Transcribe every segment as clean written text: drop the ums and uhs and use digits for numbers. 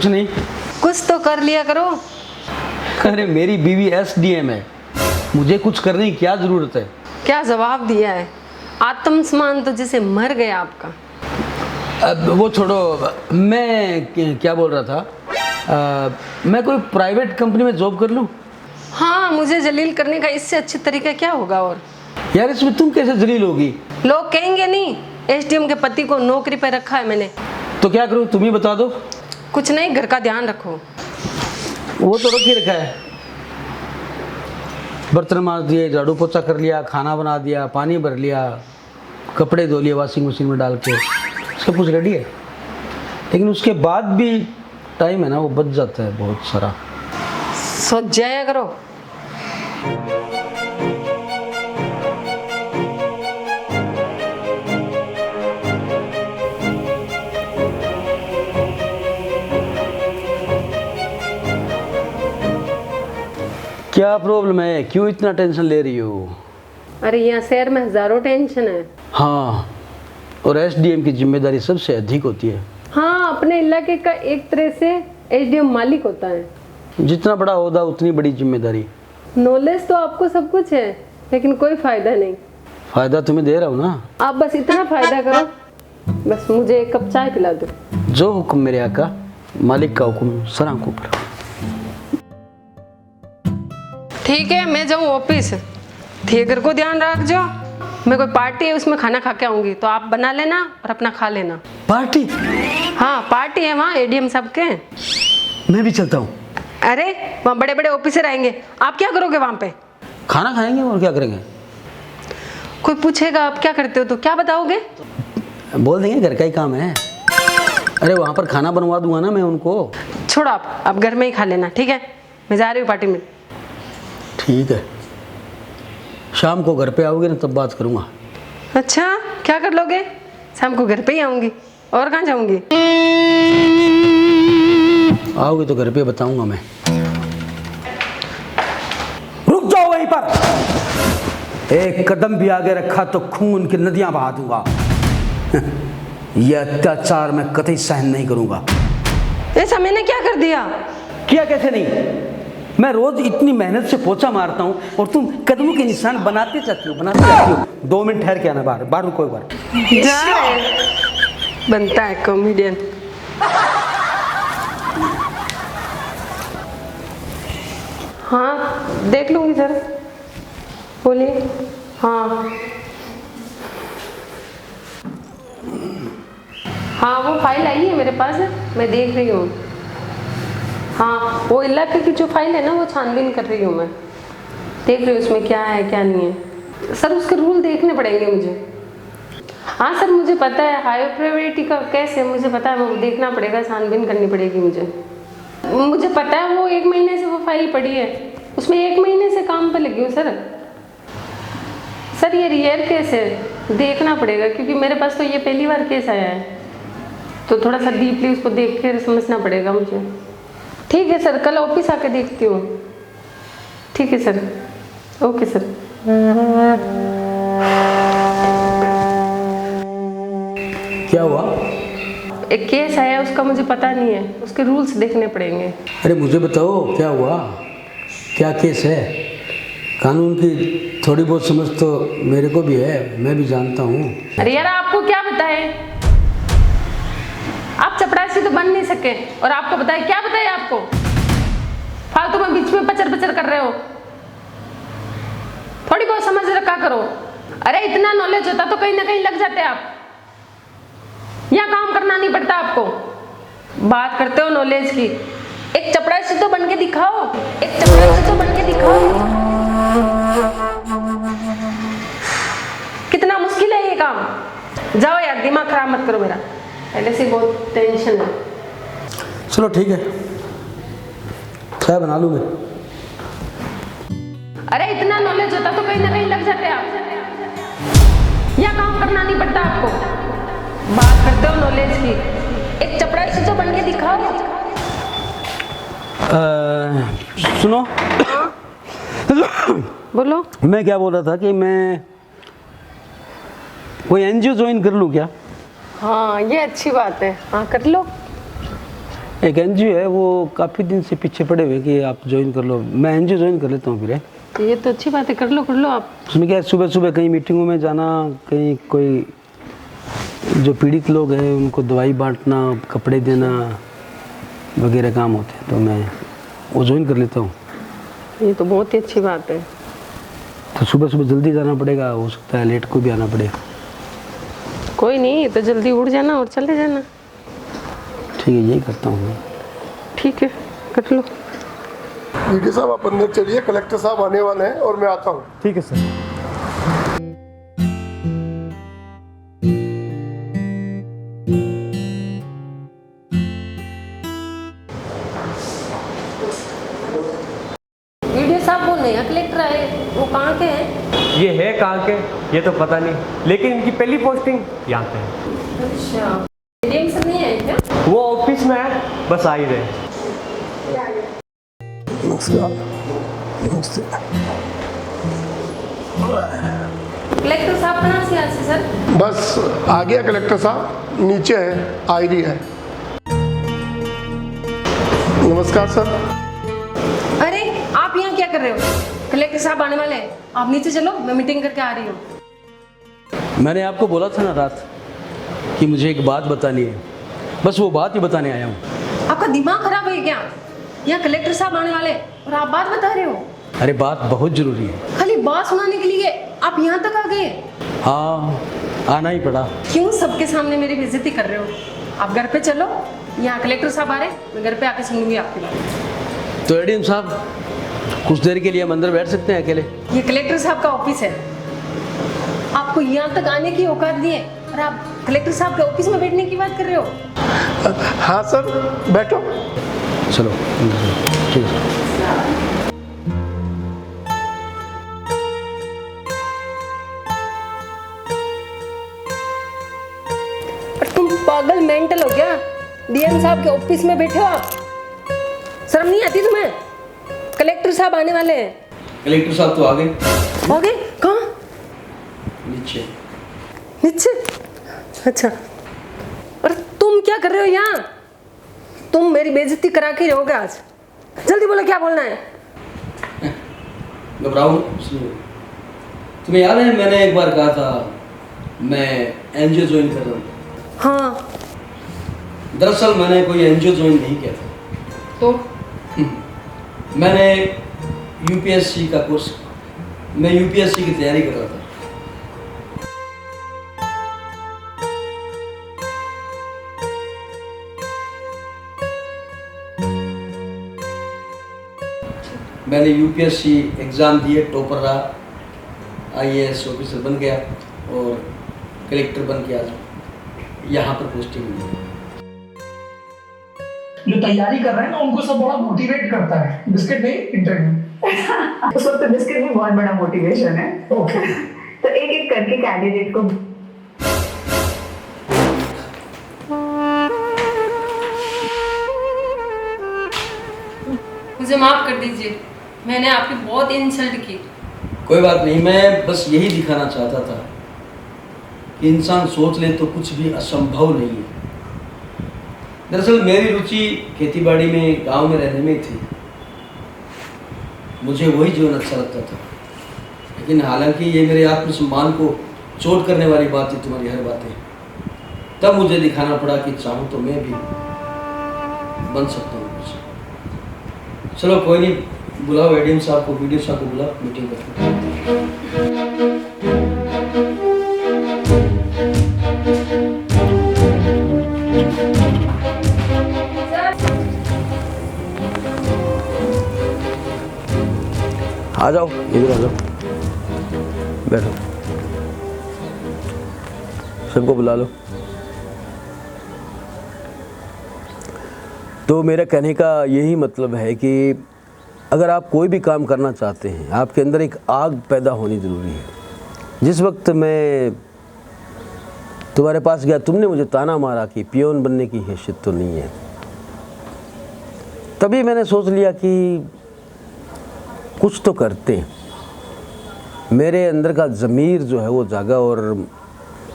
कुछ नहीं। कुछ तो कर लिया करो। अरे मेरी बीवी एसडीएम है, मुझे कुछ करने की क्या जरूरत है। क्या जवाब दिया है, आत्मसम्मान तो जैसे मर गया आपका। अब वो छोड़ो, मैं क्या बोल रहा था, मैं कोई प्राइवेट कंपनी में जॉब कर लूँ? हाँ, मुझे जलील करने का इससे अच्छे तरीका क्या होगा। और यार इसमें तुम कैसे जलील होगी? लोग कहेंगे नहीं, एसडीएम के पति को नौकरी पे रखा है मैंने। तो क्या करूँ, तुम ही बता दो। कुछ नहीं, घर का ध्यान रखो। वो तो रख ही रखा है, बर्तन मांज दिए, झाड़ू पोछा कर लिया, खाना बना दिया, पानी भर लिया, कपड़े धो लिए वॉशिंग मशीन में डाल के, सब कुछ रेडी है। लेकिन उसके बाद भी टाइम है ना, वो बच जाता है बहुत सारा। सोच जाया करो। क्या प्रॉब्लम है, क्यों इतना टेंशन ले रही हो? अरे यहाँ शहर में हजारों टेंशन है। हाँ, और एसडीएम की जिम्मेदारी सबसे अधिक होती है। हाँ, अपने इलाके का एक तरह से एसडीएम मालिक होता है। जितना बड़ा ओहदा उतनी बड़ी जिम्मेदारी। नॉलेज तो आपको सब कुछ है, लेकिन कोई फायदा नहीं। फायदा तुम्हें दे रहा हूँ ना। आप बस इतना फायदा करो, बस मुझे एक कप चाय पिला दो। जो हुक्म मेरे आका, मालिक का हुक्म सर आंखों पर। ठीक है, मैं जाऊँ ऑफिस, थिएटर को ध्यान रख जो। मैं कोई पार्टी है उसमें खाना खा के आऊंगी, तो आप बना लेना और अपना खा लेना। पार्टी? हाँ, पार्टी है वहाँ एडीएम साहब के। मैं भी चलता हूँ। अरे वहाँ बड़े बड़े ऑफिसर आएंगे, आप क्या करोगे वहाँ पे? खाना खाएंगे और क्या करेंगे। कोई पूछेगा आप क्या करते हो तो क्या बताओगे? बोल देंगे घर का ही काम है। अरे वहाँ पर खाना बनवा दूंगा ना मैं उनको। छोड़ो, आप घर में ही खा लेना, ठीक है? मैं जा रही हूँ पार्टी में। ठीक है, शाम को घर पे आओगे ना तब बात करूँगा। अच्छा, क्या कर लोगे? शाम को घर पे ही आऊँगी, और कहाँ जाऊँगी? आओगे तो घर पे बताऊंगा मैं। रुक जाओ वहीं पर, एक कदम भी आगे रखा तो खून की नदियां बहा दूंगा। यह अत्याचार मैं कतई सहन नहीं करूंगा। ऐसा मैंने क्या कर दिया? किया कैसे नहीं, मैं रोज इतनी मेहनत से पोछा मारता हूँ और तुम कदमों के निशान बनाते जाती हो। 2 मिनट ठहर के आना, बाहर रुको एक बार। बनता है कॉमेडियन। हाँ, देख लूंगी सर, बोलिए। हाँ हाँ, वो फाइल आई है मेरे पास, मैं देख रही हूँ। हाँ, वो इलाके की जो फाइल है ना, वो छानबीन कर रही हूँ मैं, देख रही हूँ उसमें क्या है क्या नहीं है। सर उसके रूल देखने पड़ेंगे मुझे। हाँ सर, मुझे पता है हाई प्रायोरिटी का केस है, मुझे पता है, वो देखना पड़ेगा, छानबीन करनी पड़ेगी मुझे पता है। वो 1 महीने से वो फाइल पड़ी है, उसमें 1 महीने से काम पे लगी हूँ सर ये रेयर केस है, देखना पड़ेगा, क्योंकि मेरे पास तो ये पहली बार केस आया है, तो थोड़ा सा डीपली उसको देख कर समझना पड़ेगा मुझे। ठीक है सर, कल ऑफिस आके देखती हूँ। ठीक है सर, ओके सर। क्या हुआ? एक केस आया, उसका मुझे पता नहीं है, उसके रूल्स देखने पड़ेंगे। अरे मुझे बताओ क्या हुआ, क्या केस है? कानून की थोड़ी बहुत समझ तो मेरे को भी है, मैं भी जानता हूँ। अरे यार, आपको क्या बताए, आप चपरासी तो बन नहीं सके, और आपको बताए क्या बताए? आपको फालतू में बीच में पचर पचर कर रहे हो, थोड़ी बहुत समझ रखा करो। अरे इतना नॉलेज होता तो कहीं ना कहीं लग जाते आप, यहाँ काम करना नहीं पड़ता आपको। बात करते हो नॉलेज की, एक चपरासी तो बन के दिखाओ, एक चपरासी तो बन के दिखाओ। कितना मुश्किल है ये काम। जाओ यार, दिमाग खराब मत करो मेरा, पहले से बहुत टेंशन है। चलो ठीक है, चाय बना लूँ मैं। अरे इतना नॉलेज होता तो कहीं ना कहीं लग जाते आप, यहाँ काम करना नहीं पड़ता आपको। बात करते हो नॉलेज की, एक चपरासी तो बन के दिखाओ। सुनो, बोलो। मैं क्या बोल रहा था कि मैं कोई एनजीओ ज्वाइन कर लूँ क्या? हाँ, ये अच्छी बात है, हाँ कर लो। एक एनजीओ है, वो काफ़ी दिन से पीछे पड़े हुए कि आप ज्वाइन कर लो। मैं एनजीओ ज्वाइन कर लेता हूँ फिर। ये तो अच्छी बात है, कर लो आप। उसमें क्या है, सुबह सुबह कहीं मीटिंगों में जाना, कहीं कोई जो पीड़ित लोग हैं उनको दवाई बांटना, कपड़े देना वगैरह काम होते हैं, तो मैं वो ज्वाइन कर लेता हूँ। ये तो बहुत ही अच्छी बात है। तो सुबह सुबह जल्दी जाना पड़ेगा, हो सकता है लेट को भी आना पड़े। कोई नहीं, तो जल्दी उठ जाना और चले जाना। ठीक है, यही करता हूँ मैं। ठीक है, कर लो। वीडी साहब आप अंदर चलिए, कलेक्टर साहब आने वाले हैं और मैं आता हूँ। ठीक है सर। वीडियो साहब वो नया कलेक्टर आए, वो कहाँ के हैं? ये है कहाँ के ये तो पता नहीं, लेकिन इनकी पहली पोस्टिंग यहाँ पे है। अच्छा, डीएम सर नहीं आए क्या? वो ऑफिस में है, बस आ ही रहे। नमस्कार। नमस्ते। कलेक्टर साहब कहाँ से आए सर? बस आ गया कलेक्टर साहब, नीचे है, आ ही रही है। नमस्कार सर। अरे आप यहाँ क्या कर रहे हो? कलेक्टर साहब आने वाले हैं, आप नीचे चलो, मैं मीटिंग करके आ रही हूँ। मैंने आपको बोला था ना रात कि मुझे एक बात बतानी है, बस वो बात ही बताने आया हूँ। आपका दिमाग खराब है क्या? यहाँ कलेक्टर साहब आने वाले हैं और आप बात बता रहे हो? अरे बात बहुत ज़रूरी है। खाली बात सुनाने के लिए आप यहाँ तक आ गए? हाँ, आना ही पड़ा। क्यों सबके सामने मेरी बेइज्जती कर रहे हो? आप घर पे चलो, यहाँ कलेक्टर साहब आ रहे हैं, मैं घर पे आके सुनूंगी आपकी बात। तो एडीएम साहब, कुछ देर के लिए हम अंदर बैठ सकते हैं अकेले? ये कलेक्टर साहब का ऑफिस है, आपको यहाँ तक आने की औकात नहीं है और आप कलेक्टर साहब के ऑफिस में बैठने की बात कर रहे हो? हाँ सर, बैठो। चलो अंदर चलो। ठीक है। पर तुम पागल मेंटल हो क्या? डीएम साहब के ऑफिस में बैठे हो आप? शर्म नहीं आती तुम्हें? कलेक्टर साहब आने वाले हैं। कलेक्टर साहब तो आ गए। आ गए? कहाँ? नीचे। नीचे? अच्छा, और तुम क्या कर रहे हो यहाँ? तुम मेरी बेइज्जती करा के रहोगे आज। जल्दी बोलो, क्या बोलना है? घबराओ, तुम्हें याद है मैंने एक बार कहा था मैं एनजीओ ज्वाइन कर रहा हूँ? हाँ। दरअसल मैंने कोई एनजीओ ज्वाइन नहीं किया था। तो मैंने यूपीएससी का कोर्स, मैं यूपीएससी की तैयारी कर रहा था। मैंने यूपीएससी एग्ज़ाम दिए, टॉपर रहा, आईएएस ऑफिसर बन गया और कलेक्टर बन के आज यहाँ पर पोस्टिंग हुई। जो तैयारी कर रहे हैं ना उनको सब बड़ा मोटिवेट करता है, बिस्किट नहीं इंटरव्यू। उस वक्त बिस्किट भी बहुत बड़ा मोटिवेशन है। ओके, तो एक एक करके कैंडिडेट को मुझे माफ कर दीजिए, मैंने आपकी बहुत इंसल्ट की। कोई बात नहीं, मैं बस यही दिखाना चाहता था कि इंसान सोच ले तो कुछ भी असंभव नहीं है। दरअसल मेरी रुचि खेतीबाड़ी में, गांव में रहने में थी, मुझे वही जीवन अच्छा लगता था। लेकिन हालांकि ये मेरे आत्मसम्मान को चोट करने वाली बात थी, तुम्हारी हर बातें, तब मुझे दिखाना पड़ा कि चाहूँ तो मैं भी बन सकता हूँ कुछ। चलो कोई नहीं, बुलाओ एडीएम साहब को, वीडियो साहब को बुलाओ, मीटिंग करते हैं। आ जाओ, इधर आ जाओ, बैठो, सबको बुला लो। तो मेरा कहने का यही मतलब है कि अगर आप कोई भी काम करना चाहते हैं, आपके अंदर एक आग पैदा होनी ज़रूरी है। जिस वक्त मैं तुम्हारे पास गया, तुमने मुझे ताना मारा कि पियोन बनने की हैसियत तो नहीं है, तभी मैंने सोच लिया कि कुछ तो करते हैं। मेरे अंदर का ज़मीर जो है वो जागा और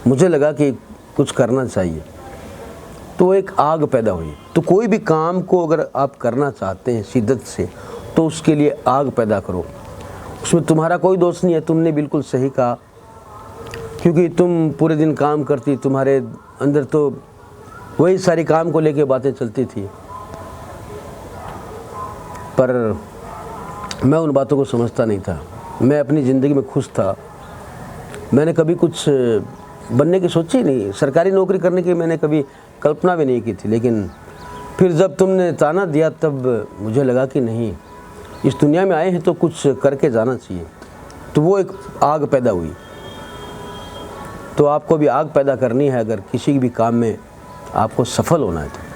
मुझे लगा कि कुछ करना चाहिए। तो एक आग पैदा हुई। तो कोई भी काम को अगर आप करना चाहते हैं शिद्दत से, तो उसके लिए आग पैदा करो। उसमें तुम्हारा कोई दोष नहीं है, तुमने बिल्कुल सही कहा, क्योंकि तुम पूरे दिन काम करती, तुम्हारे अंदर तो वही सारी काम को लेके बातें चलती थी। पर मैं उन बातों को समझता नहीं था। मैं अपनी ज़िंदगी में खुश था। मैंने कभी कुछ बनने की सोची नहीं, सरकारी नौकरी करने की मैंने कभी कल्पना भी नहीं की थी। लेकिन फिर जब तुमने ताना दिया तब मुझे लगा कि नहीं, इस दुनिया में आए हैं तो कुछ करके जाना चाहिए। तो वो एक आग पैदा हुई। तो आपको भी आग पैदा करनी है अगर किसी भी काम में आपको सफल होना है तो।